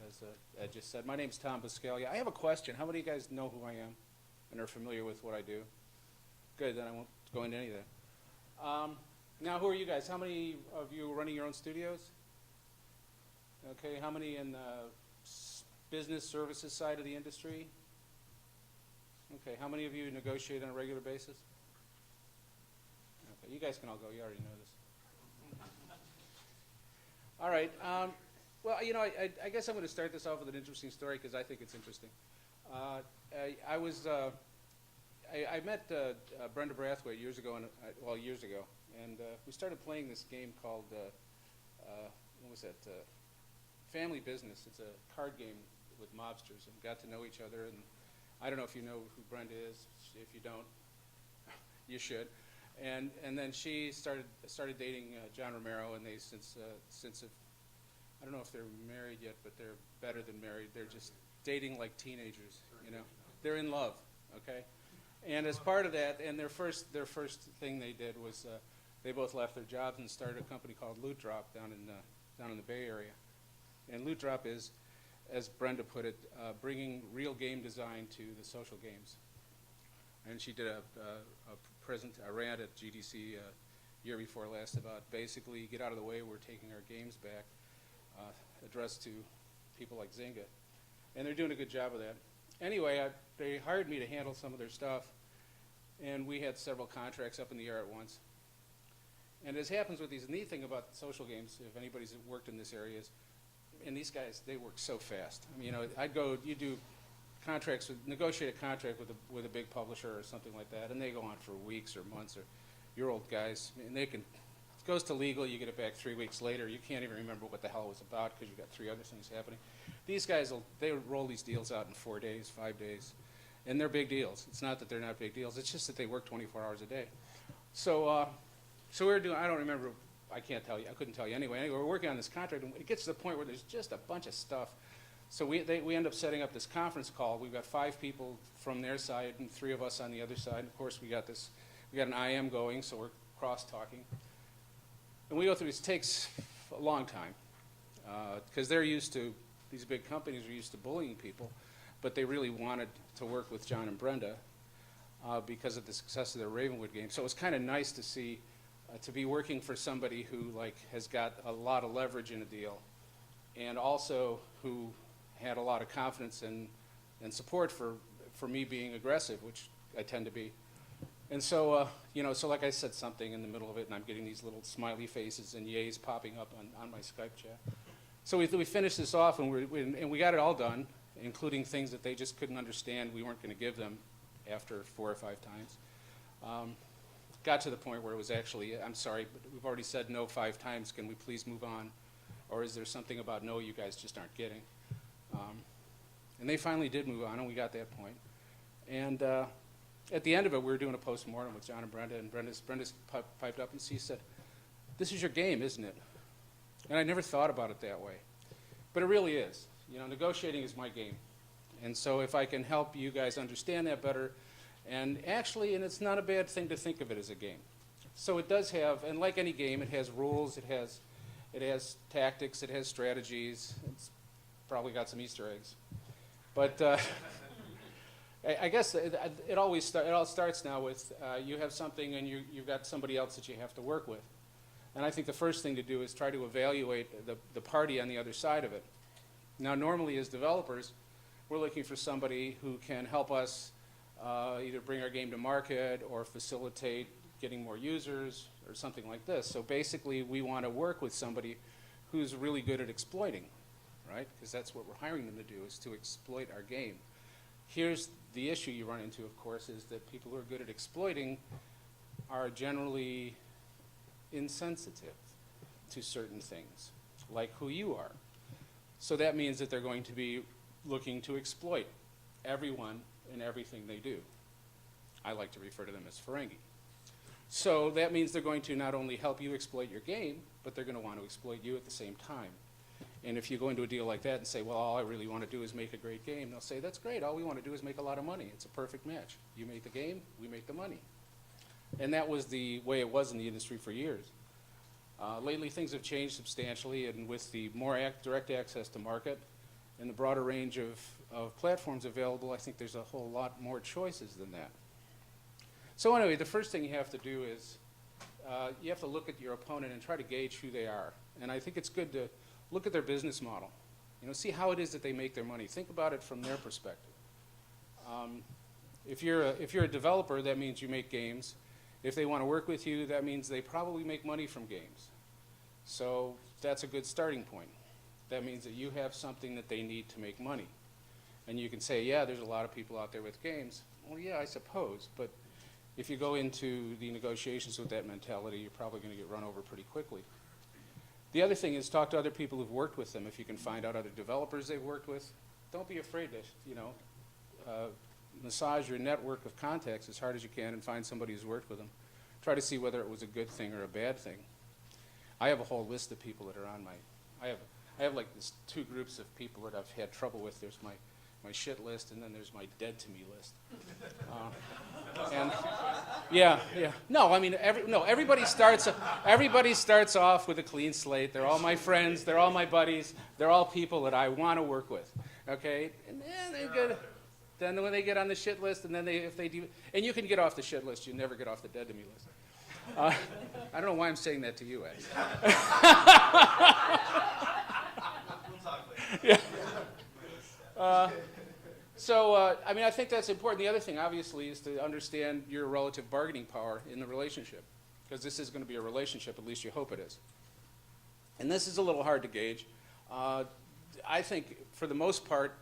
as Ed just said. My name's Tom Buscaglia. I have a question. How many of you guys know who I am and are familiar with what I do? Good, then I won't go into any of that. Now, who are you guys? How many of you are running your own studios? Okay, how many in the business services side of the industry? Okay, how many of you negotiate on a regular basis? Okay, you guys can all go. You already know this. All right. Well, you know, I guess I'm going to start this off with an interesting story because I think it's interesting. I met Brenda Brathwaite years ago, and we started playing this game called what was that? Family Business. It's a card game with mobsters, and got to know each other. And I don't know if you know who Brenda is. If you don't, you should. And then she started dating John Romero, and they since I don't know if they're married yet, but they're better than married. They're just dating like teenagers, you know. They're in love, okay. And as part of that, and their first thing they did was they both left their jobs and started a company called Loot Drop down in the Bay Area. And Loot Drop is, as Brenda put it, bringing real game design to the social games. And she did a rant at GDC year before last about basically get out of the way, we're taking our games back, addressed to people like Zynga. And they're doing a good job of that. Anyway, they hired me to handle some of their stuff, and we had several contracts up in the air at once. And as happens with these, neat thing about social games, if anybody's worked in this area, is, and these guys, they work so fast. I mean, you know, you do contracts, negotiate a contract with a big publisher or something like that, and they go on for weeks or months, or your old guys, and it goes to legal, you get it back 3 weeks later, you can't even remember what the hell it was about because you've got 3 other things happening. These guys, they roll these deals out in 4 days, 5 days, and they're big deals. It's not that they're not big deals, it's just that they work 24 hours a day. So we were doing, I don't remember, I couldn't tell you anyway, we're working on this contract, and it gets to the point where there's just a bunch of stuff. So we end up setting up this conference call. We've got 5 people from their side and 3 of us on the other side. Of course, we got an IM going, so we're cross-talking. And we go through this. It takes a long time because these big companies are used to bullying people, but they really wanted to work with John and Brenda because of the success of their Ravenwood game. So it was kind of nice to see, to be working for somebody who has got a lot of leverage in a deal, and also who had a lot of confidence and support for me being aggressive, which I tend to be. And so, so like I said something in the middle of it, and I'm getting these little smiley faces and yays popping up on my Skype chat. So we finished this off, and we got it all done, including things that they just couldn't understand we weren't going to give them after 4 or 5 times. Got to the point where it was actually, I'm sorry, but we've already said no 5 times. Can we please move on? Or is there something about no you guys just aren't getting? And they finally did move on, and we got that point. And at the end of it, we were doing a post-mortem with John and Brenda, and Brenda's piped up, and she said, "This is your game, isn't it?" And I never thought about it that way. But it really is. You know, negotiating is my game. And so if I can help you guys understand that better, and it's not a bad thing to think of it as a game. So it does have, and like any game, it has rules, it has tactics, it has strategies. It's probably got some Easter eggs. But I guess it all starts now with you have something and you've got somebody else that you have to work with. And I think the first thing to do is try to evaluate the party on the other side of it. Now, normally as developers, we're looking for somebody who can help us either bring our game to market or facilitate getting more users or something like this. So basically, we want to work with somebody who's really good at exploiting, right? Because that's what we're hiring them to do, is to exploit our game. Here's the issue you run into, of course, is that people who are good at exploiting are generally insensitive to certain things, like who you are. So that means that they're going to be looking to exploit everyone and everything they do. I like to refer to them as Ferengi. So that means they're going to not only help you exploit your game, but they're going to want to exploit you at the same time. And if you go into a deal like that and say, well, all I really want to do is make a great game, they'll say, that's great, all we want to do is make a lot of money. It's a perfect match. You make the game, we make the money. And that was the way it was in the industry for years. Lately, things have changed substantially, and with the more direct access to market, and the broader range of platforms available, I think there's a whole lot more choices than that. So anyway, the first thing you have to do is you have to look at your opponent and try to gauge who they are. And I think it's good to look at their business model. You know, see how it is that they make their money. Think about it from their perspective. If you're a developer, that means you make games. If they want to work with you, that means they probably make money from games. So that's a good starting point. That means that you have something that they need to make money. And you can say, yeah, there's a lot of people out there with games. Well, yeah, I suppose. But if you go into the negotiations with that mentality, you're probably going to get run over pretty quickly. The other thing is talk to other people who've worked with them. If you can find out other developers they've worked with, don't be afraid to, you know, massage your network of contacts as hard as you can and find somebody who's worked with them. Try to see whether it was a good thing or a bad thing. I have a whole list of people that are on my, I have like this 2 groups of people that I've had trouble with. There's my shit list, and then there's my dead to me list. And yeah. No, I mean, everybody starts off with a clean slate. They're all my friends. They're all my buddies. They're all people that I want to work with. Okay, and then when they get on the shit list, and then if they do, and you can get off the shit list. You never get off the dead to me list. I don't know why I'm saying that to you, Ed. We'll talk later. Yeah. I mean, I think that's important. The other thing, obviously, is to understand your relative bargaining power in the relationship, because this is going to be a relationship, at least you hope it is. And this is a little hard to gauge. I think, for the most part,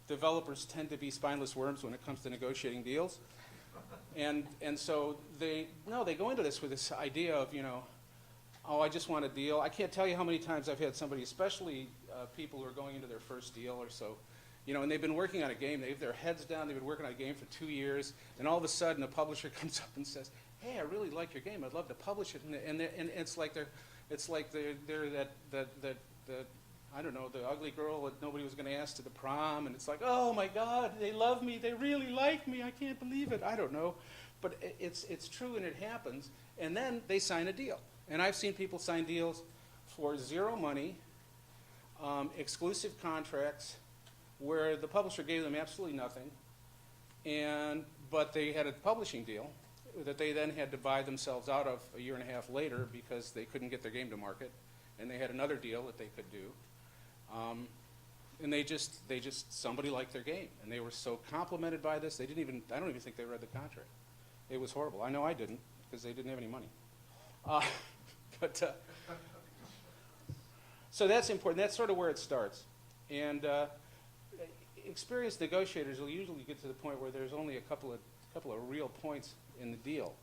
developers tend to be spineless worms when it comes to negotiating deals. And so they go into this with this idea of, you know, oh, I just want a deal. I can't tell you how many times I've had somebody, especially people who are going into their first deal or so, you know, and they've been working on a game. They have their heads down. They've been working on a game for 2 years, and all of a sudden a publisher comes up and says, hey, I really like your game. I'd love to publish it. And it's like they're that I don't know, the ugly girl that nobody was going to ask to the prom, and it's like, oh my God, they love me, they really like me, I can't believe it. I don't know, but it's true, and it happens. And then they sign a deal, and I've seen people sign deals for 0 money, exclusive contracts, where the publisher gave them absolutely nothing, but they had a publishing deal that they then had to buy themselves out of a 1.5 years later because they couldn't get their game to market, and they had another deal that they could do. And somebody liked their game, and they were so complimented by this, I don't even think they read the contract. It was horrible. I know I didn't, because they didn't have any money. So that's important. That's sort of where it starts. And experienced negotiators will usually get to the point where there's only a couple of real points in the deal,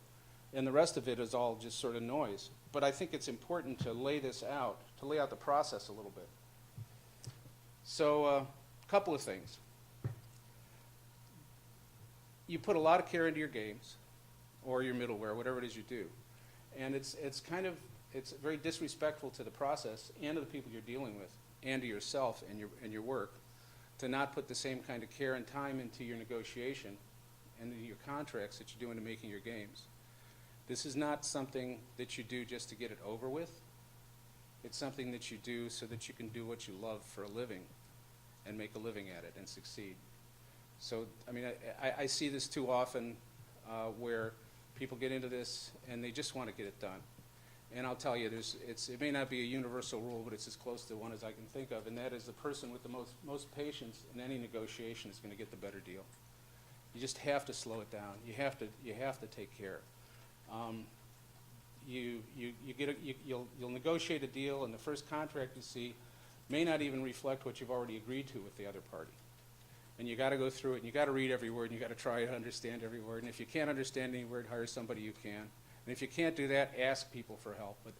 and the rest of it is all just sort of noise. But I think it's important to lay this out, to lay out the process a little bit. So a couple of things. You put a lot of care into your games or your middleware, whatever it is you do. And it's very disrespectful to the process and to the people you're dealing with and to yourself and your work to not put the same kind of care and time into your negotiation and into your contracts that you do into making your games. This is not something that you do just to get it over with. It's something that you do so that you can do what you love for a living and make a living at it and succeed. So, I mean, I see this too often where people get into this and they just want to get it done. And I'll tell you, it may not be a universal rule, but it's as close to one as I can think of, and that is the person with the most patience in any negotiation is going to get the better deal. You just have to slow it down. You have to take care. You'll negotiate a deal, and the first contract you see may not even reflect what you've already agreed to with the other party. And you got to go through it, and you got to read every word, and you got to try to understand every word. And if you can't understand any word, hire somebody who can. And if you can't do that, ask people for help. But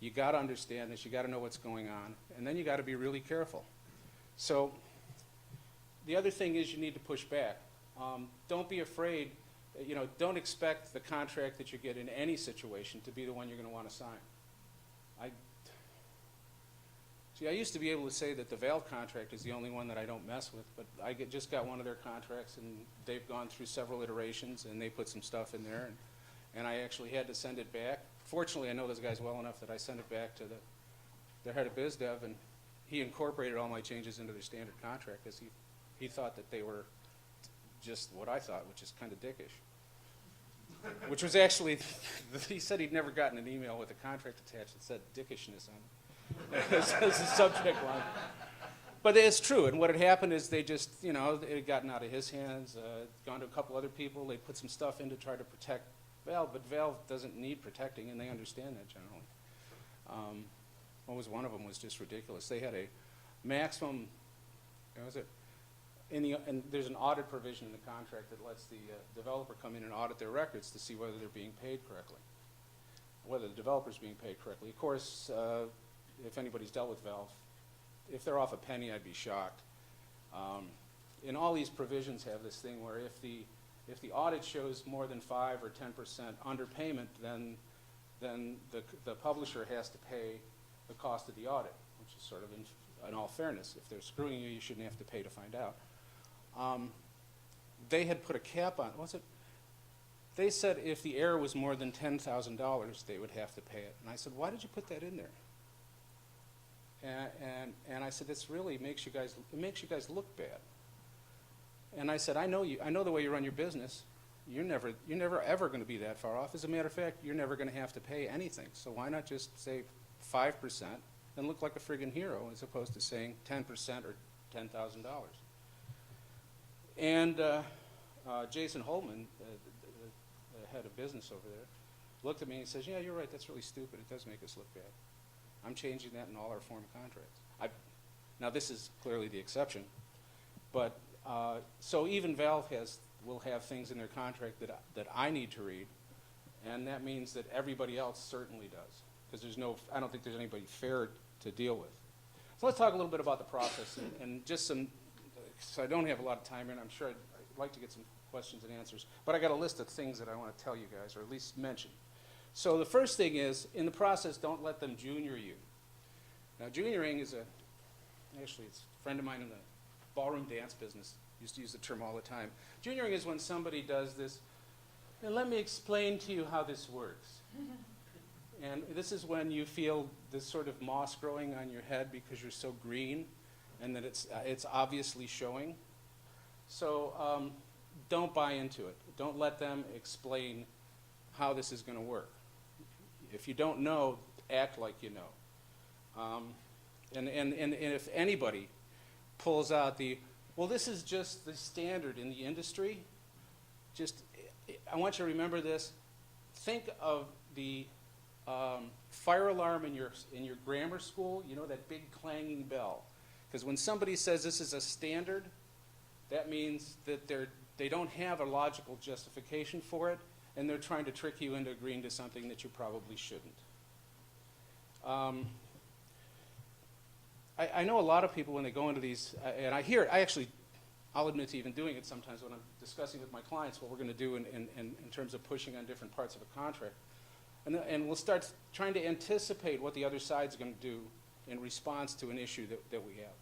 you got to understand this. You got to know what's going on, and then you got to be really careful. So the other thing is you need to push back. Don't be afraid. You know, don't expect the contract that you get in any situation to be the one you're going to want to sign. I used to be able to say that the Valve contract is the only one that I don't mess with, but I just got one of their contracts, and they've gone through several iterations, and they put some stuff in there, and I actually had to send it back. Fortunately, I know those guys well enough that I sent it back to their head of biz dev, and he incorporated all my changes into their standard contract because he thought that they were just what I thought, which is kind of dickish. Which was actually, he said he'd never gotten an email with a contract attached that said dickishness on it as the subject line. But it's true, and what had happened is they just, it had gotten out of his hands, gone to a couple other people, they put some stuff in to try to protect Valve, but Valve doesn't need protecting, and they understand that generally. What was one of them was just ridiculous. They had a maximum, what was it? And there's an audit provision in the contract that lets the developer come in and audit their records to see whether they're being paid correctly, whether the developer's being paid correctly. Of course, if anybody's dealt with Valve, if they're off a penny, I'd be shocked. And all these provisions have this thing where if the audit shows more than 5 or 10% underpayment, then the publisher has to pay the cost of the audit, which is sort of in all fairness. If they're screwing you, you shouldn't have to pay to find out. They had put a cap on, they said if the error was more than $10,000, they would have to pay it. And I said, why did you put that in there? And I said, this really makes you guys look bad. And I said, I know the way you run your business. You're never ever going to be that far off. As a matter of fact, you're never going to have to pay anything. So why not just say 5% and look like a friggin' hero as opposed to saying 10% or $10,000? And Jason Holman, the head of business over there, looked at me and says, yeah, you're right, that's really stupid. It does make us look bad. I'm changing that in all our form contracts. Now this is clearly the exception, but so even Valve will have things in their contract that I need to read, and that means that everybody else certainly does, because I don't think there's anybody fair to deal with. So let's talk a little bit about the process and just some. So I don't have a lot of time here, and I'm sure I'd like to get some questions and answers, but I got a list of things that I want to tell you guys, or at least mention. So the first thing is, in the process, don't let them junior you. Now, junioring is actually it's a friend of mine in the ballroom dance business used to use the term all the time. Junioring is when somebody does this, and let me explain to you how this works. And this is when you feel this sort of moss growing on your head because you're so green, and that it's obviously showing. So don't buy into it. Don't let them explain how this is going to work. If you don't know, act like you know. And if anybody pulls out well, this is just the standard in the industry, I want you to remember this. Think of the fire alarm in your grammar school, that big clanging bell. Because when somebody says this is a standard, that means that they don't have a logical justification for it, and they're trying to trick you into agreeing to something that you probably shouldn't. I know a lot of people when they go into these, and I hear it, I'll admit to even doing it sometimes when I'm discussing with my clients what we're going to do in terms of pushing on different parts of a contract. And we'll start trying to anticipate what the other side's going to do in response to an issue that we have.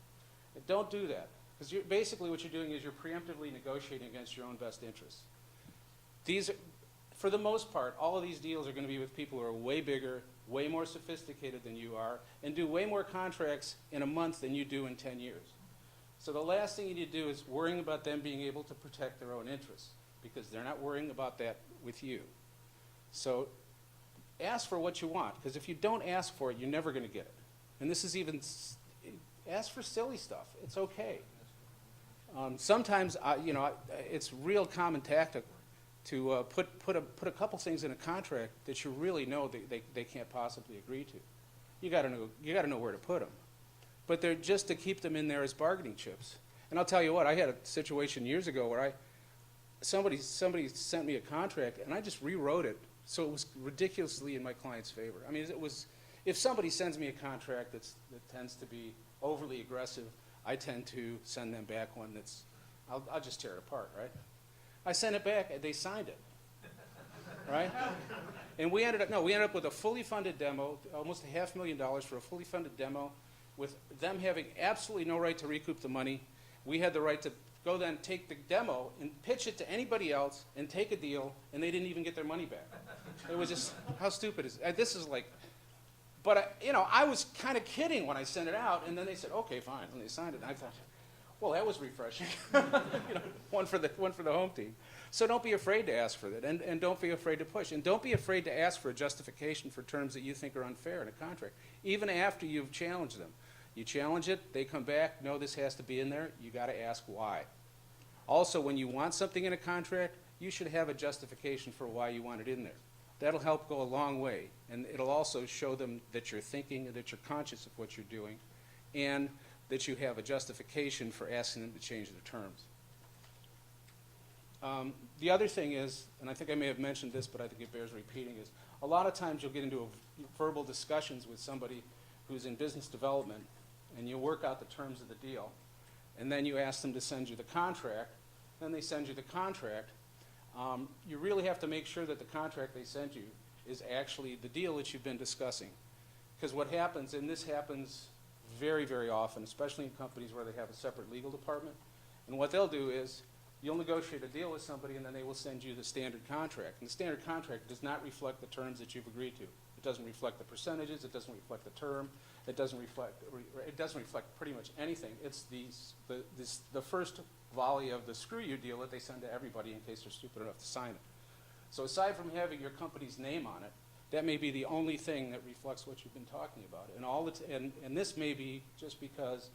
And don't do that, because basically what you're doing is you're preemptively negotiating against your own best interests. For the most part, all of these deals are going to be with people who are way bigger, way more sophisticated than you are, and do way more contracts in a month than you do in 10 years. So the last thing you need to do is worrying about them being able to protect their own interests, because they're not worrying about that with you. So ask for what you want, because if you don't ask for it, you're never going to get it. And this is even, ask for silly stuff. It's okay. Sometimes, it's real common tactic to put a couple things in a contract that you really know they can't possibly agree to. You got to know where to put them, but they're just to keep them in there as bargaining chips. And I'll tell you what, I had a situation years ago where somebody sent me a contract and I just rewrote it so it was ridiculously in my client's favor. I mean, if somebody sends me a contract that tends to be overly aggressive, I tend to send them back one I'll just tear it apart, right? I sent it back, and they signed it, right? And we ended up with a fully funded demo, almost $500,000 for a fully funded demo, with them having absolutely no right to recoup the money. We had the right to go then take the demo and pitch it to anybody else and take a deal, and they didn't even get their money back. It was just, how stupid is this? Is like, But I was kind of kidding when I sent it out, and then they said, okay, fine, and they signed it. And I thought, well, that was refreshing. One for the home team. So don't be afraid to ask for that, and don't be afraid to push. And don't be afraid to ask for a justification for terms that you think are unfair in a contract, even after you've challenged them. You challenge it, they come back, no, this has to be in there, you got to ask why. Also, when you want something in a contract, you should have a justification for why you want it in there. That'll help go a long way, and it'll also show them that you're thinking and that you're conscious of what you're doing, and that you have a justification for asking them to change the terms. The other thing is, and I think I may have mentioned this, but I think it bears repeating, is a lot of times you'll get into verbal discussions with somebody who's in business development, and you work out the terms of the deal, and then you ask them to send you the contract, then they send you the contract. You really have to make sure that the contract they send you is actually the deal that you've been discussing. Because what happens, and this happens very, very often, especially in companies where they have a separate legal department, and what they'll do is you'll negotiate a deal with somebody, and then they will send you the standard contract. And the standard contract does not reflect the terms that you've agreed to. It doesn't reflect the percentages, it doesn't reflect the term, it doesn't reflect pretty much anything. It's the first volley of the screw you deal that they send to everybody in case they're stupid enough to sign it. So aside from having your company's name on it, that may be the only thing that reflects what you've been talking about. And this may be just because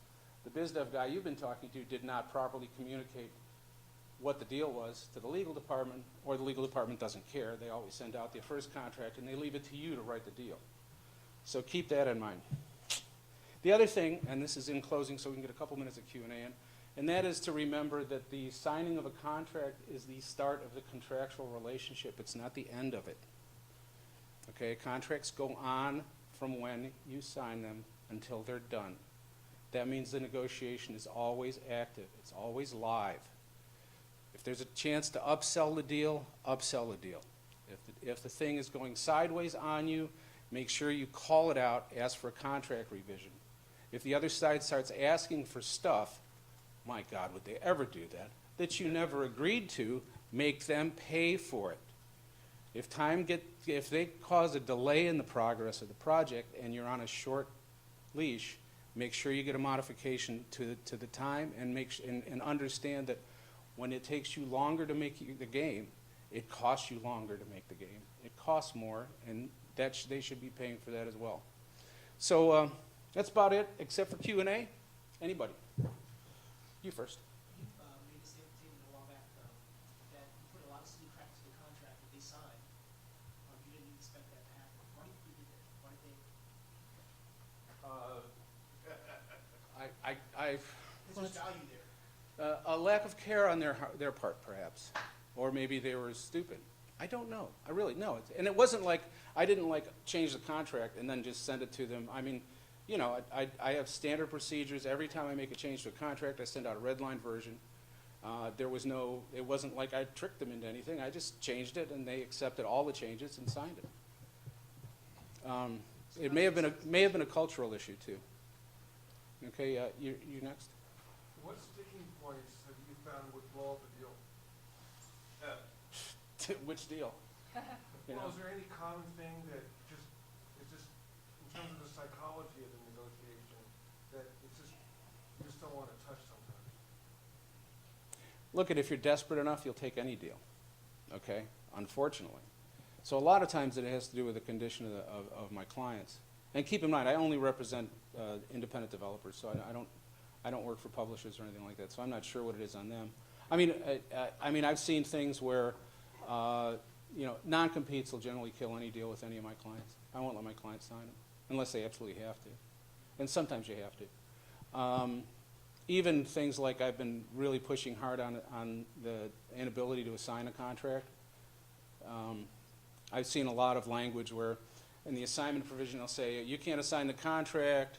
the biz dev guy you've been talking to did not properly communicate what the deal was to the legal department, or the legal department doesn't care. They always send out their first contract and they leave it to you to write the deal. So keep that in mind. The other thing, and this is in closing so we can get a couple minutes of Q&A in, and that is to remember that the signing of a contract is the start of the contractual relationship. It's not the end of it. Okay, contracts go on from when you sign them until they're done. That means the negotiation is always active. It's always live. If there's a chance to upsell the deal, upsell the deal. If the thing is going sideways on you, make sure you call it out, ask for a contract revision. If the other side starts asking for stuff, my God, would they ever do that you never agreed to, make them pay for it. If they cause a delay in the progress of the project and you're on a short leash, make sure you get a modification to the time, and understand that when it takes you longer to make the game, it costs you longer to make the game. It costs more, and they should be paying for that as well. So that's about it, except for Q&A. Anybody? You first. You made the statement a while back that you put a lot of silly crap into the contract that they signed. You didn't expect that to happen. Why did you do that? Why did they? There's value there. A lack of care on their part, perhaps, or maybe they were stupid. I don't know. I really know. And it wasn't like I didn't change the contract and then just send it to them. I mean, I have standard procedures. Every time I make a change to a contract, I send out a red line version. It wasn't like I tricked them into anything. I just changed it, and they accepted all the changes and signed it. It may have been a cultural issue too. Okay, you next. What sticking points have you found would blow up a deal? Which deal? Well, is there any common thing that is just in terms of the psychology of the negotiation, that you just don't want to touch sometimes? Look, if you're desperate enough, you'll take any deal. Okay, unfortunately. So a lot of times it has to do with the condition of my clients. And keep in mind, I only represent independent developers, so I don't work for publishers or anything like that, so I'm not sure what it is on them. I mean, I've seen things where, non-competes will generally kill any deal with any of my clients. I won't let my clients sign them, unless they absolutely have to. And sometimes you have to. Even things like I've been really pushing hard on the inability to assign a contract. I've seen a lot of language where in the assignment provision they'll say, you can't assign the contract,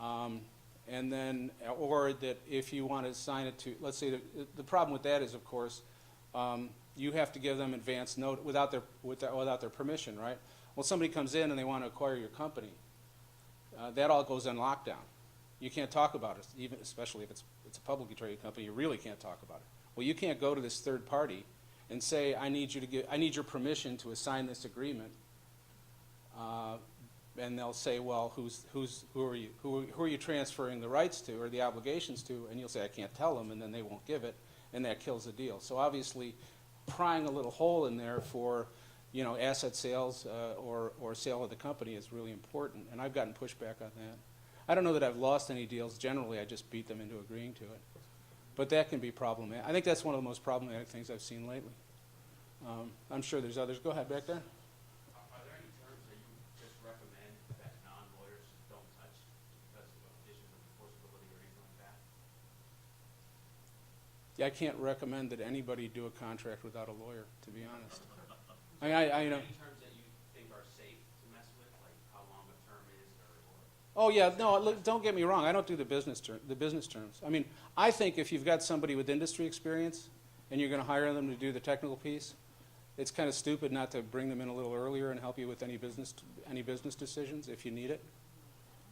and then, or that if you want to assign it to, let's say the problem with that is, of course, you have to give them advance note without their permission, right? Well, somebody comes in and they want to acquire your company. That all goes on lockdown. You can't talk about it, even especially if it's a publicly traded company. You really can't talk about it. Well, you can't go to this third party and say, I need your permission to assign this agreement they'll say, well, who are you transferring the rights to or the obligations to? And you'll say, I can't tell them, and then they won't give it, and that kills the deal. So obviously, prying a little hole in there for, you know, asset sales or sale of the company is really important, and I've gotten pushback on that. I don't know that I've lost any deals. Generally, I just beat them into agreeing to it. But that can be problematic. I think that's one of the most problematic things I've seen lately. I'm sure there's others. Go ahead, back there. Are there any terms that you just recommend that non-lawyers don't touch because of issues of enforceability or anything like that? Yeah, I can't recommend that anybody do a contract without a lawyer, to be honest. I you know. Any terms that you think are safe to mess with, like how long a term is or Oh yeah, no. Look, don't get me wrong. I don't do the business terms. I mean, I think if you've got somebody with industry experience and you're going to hire them to do the technical piece, it's kind of stupid not to bring them in a little earlier and help you with any business decisions if you need it.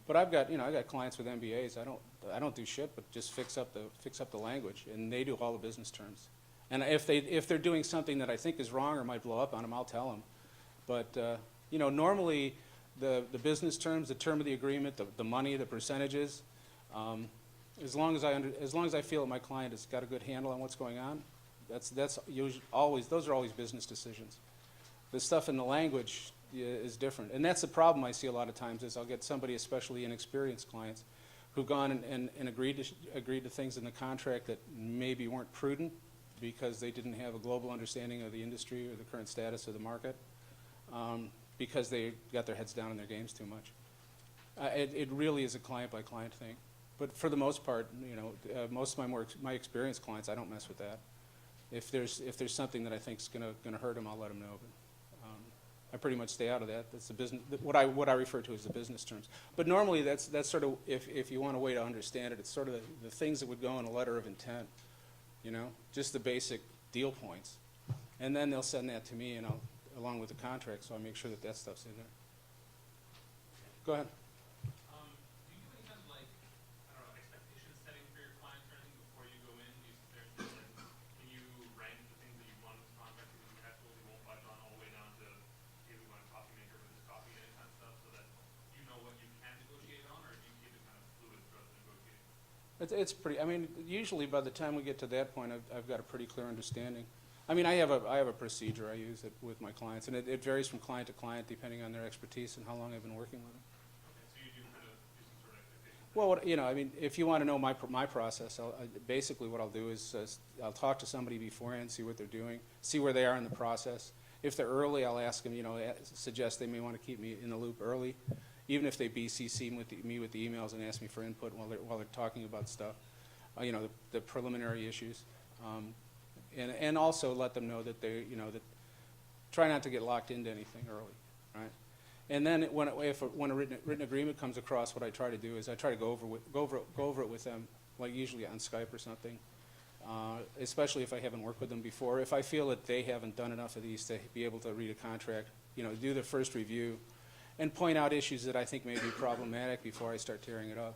But I've got clients with MBAs. I don't do shit, but just fix up the language, and they do all the business terms. And if they're doing something that I think is wrong or might blow up on them, I'll tell them. But you know, normally the business terms, the term of the agreement, the money, the percentages, as long as I feel that my client has got a good handle on what's going on, that's usually those are always business decisions. The stuff in the language is different, and that's the problem I see a lot of times. Is I'll get somebody, especially inexperienced clients, who've gone and agreed to things in the contract that maybe weren't prudent because they didn't have a global understanding of the industry or the current status of the market, because they got their heads down in their games too much. It really is a client-by-client thing. But for the most part, you know, most of my experienced clients, I don't mess with that. If there's something that I think is gonna hurt them, I'll let them know. But I pretty much stay out of that. That's the business. What I refer to as the business terms. But normally that's sort of, if you want a way to understand it, it's sort of the things that would go in a letter of intent. You know, just the basic deal points, and then they'll send that to me, and along with the contract, so I make sure that stuff's in there. Go ahead. Do you do any kind of, like, I don't know, expectation setting for your clients or anything before you go in? Can you rank the things that you want in this contract that you absolutely won't budge on all the way down to, hey, we want a coffee maker with this coffee and kind of stuff, so that you know what you can negotiate on, or do you keep it kind of fluid throughout the negotiating? It's pretty. I mean, usually by the time we get to that point, I've got a pretty clear understanding. I mean, I have a procedure I use with my clients, and it varies from client to client depending on their expertise and how long I've been working with them. Okay, so you do kind of do some sort of expectation. Well, you know, I mean, if you want to know my process, basically what I'll do is I'll talk to somebody beforehand, see what they're doing, see where they are in the process. If they're early, I'll ask them, you know, suggest they may want to keep me in the loop early, even if they BCC me with the emails and ask me for input while they're talking about stuff, you know, the preliminary issues, and also let them know that they, you know, that try not to get locked into anything early, right? And then when a written agreement comes across, what I try to do is I try to go over it with them, like usually on Skype or something, especially if I haven't worked with them before. If I feel that they haven't done enough of these to be able to read a contract, you know, do the first review, and point out issues that I think may be problematic before I start tearing it up.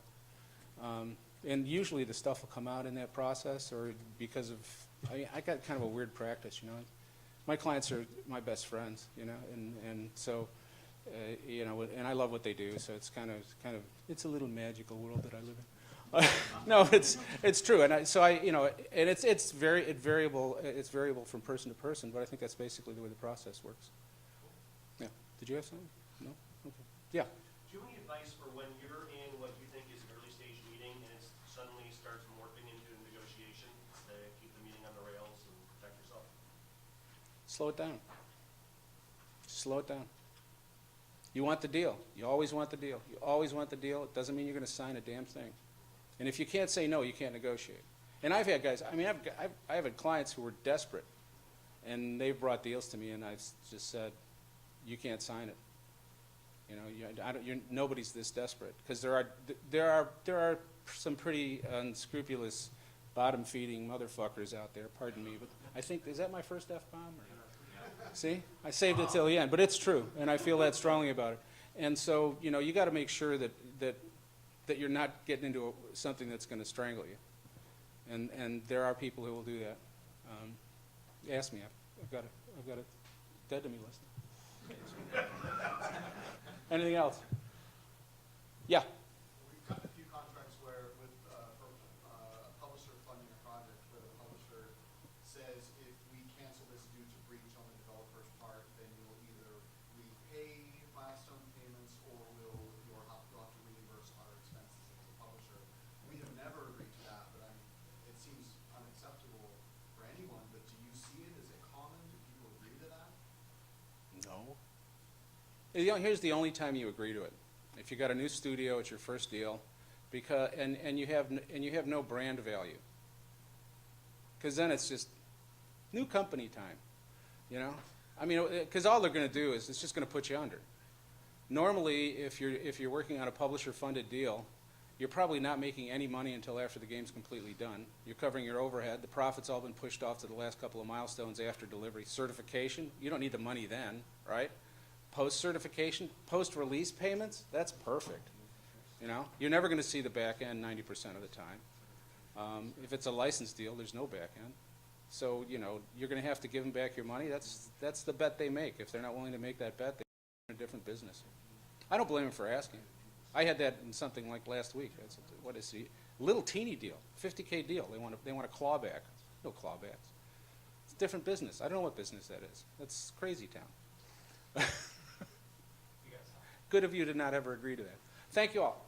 And usually the stuff will come out in that process, or because of, I mean, I got kind of a weird practice, you know. My clients are my best friends, you know, and so, you know, and I love what they do, so it's kind of, it's a little magical world that I live in. No, it's true, and you know, and it's variable from person to person, but I think that's basically the way the process works. Yeah. Did you have something? No? Okay. Yeah. Do you have any advice for when you're in what you think is an early stage meeting and it suddenly starts morphing into a negotiation to keep the meeting on the rails and protect yourself? Slow it down. Slow it down. You want the deal. You always want the deal. You always want the deal. It doesn't mean you're going to sign a damn thing. And if you can't say no, you can't negotiate. And I've had guys, I mean, I've had clients who were desperate, and they've brought deals to me, and I've just said, you can't sign it. You know, nobody's this desperate, because there are some pretty unscrupulous, bottom-feeding motherfuckers out there. Pardon me, but I think, is that my first F-bomb? See, I saved it till the end, but it's true, and I feel that strongly about it. And so, you know, you got to make sure that you're not getting into something that's going to strangle you. And there are people who will do that. Ask me. I've got a dead to me list. Anything else? Yeah, We've gotten a few contracts where with, for a publisher funding a project where the publisher says if we cancel this due to breach on the developer's part, then you will either repay milestone payments or you'll have to reimburse our expenses as a publisher. We have never agreed to that, but it seems unacceptable for anyone, but do you see it? Is it common? Do people agree to that? no. Here's the only time you agree to it. If you got a new studio, it's your first deal, and you have no brand value. Because then it's just new company time, you know. I mean, because all they're going to do is it's just going to put you under. Normally, if you're working on a publisher-funded deal, you're probably not making any money until after the game's completely done. You're covering your overhead. The profit's all been pushed off to the last couple of milestones after delivery. Certification, you don't need the money then, right? Post-certification, post-release payments, that's perfect. You know, you're never going to see the back end 90% of the time. If it's a license deal, there's no back end. So, you know, you're going to have to give them back your money. That's the bet they make. If they're not willing to make that bet, they're in a different business. I don't blame them for asking. I had that in something like last week. What is it? Little teeny deal, $50K deal. They want a clawback. No clawbacks. It's a different business. I don't know what business that is. That's crazy town. Good of you to not ever agree to that. Thank you all.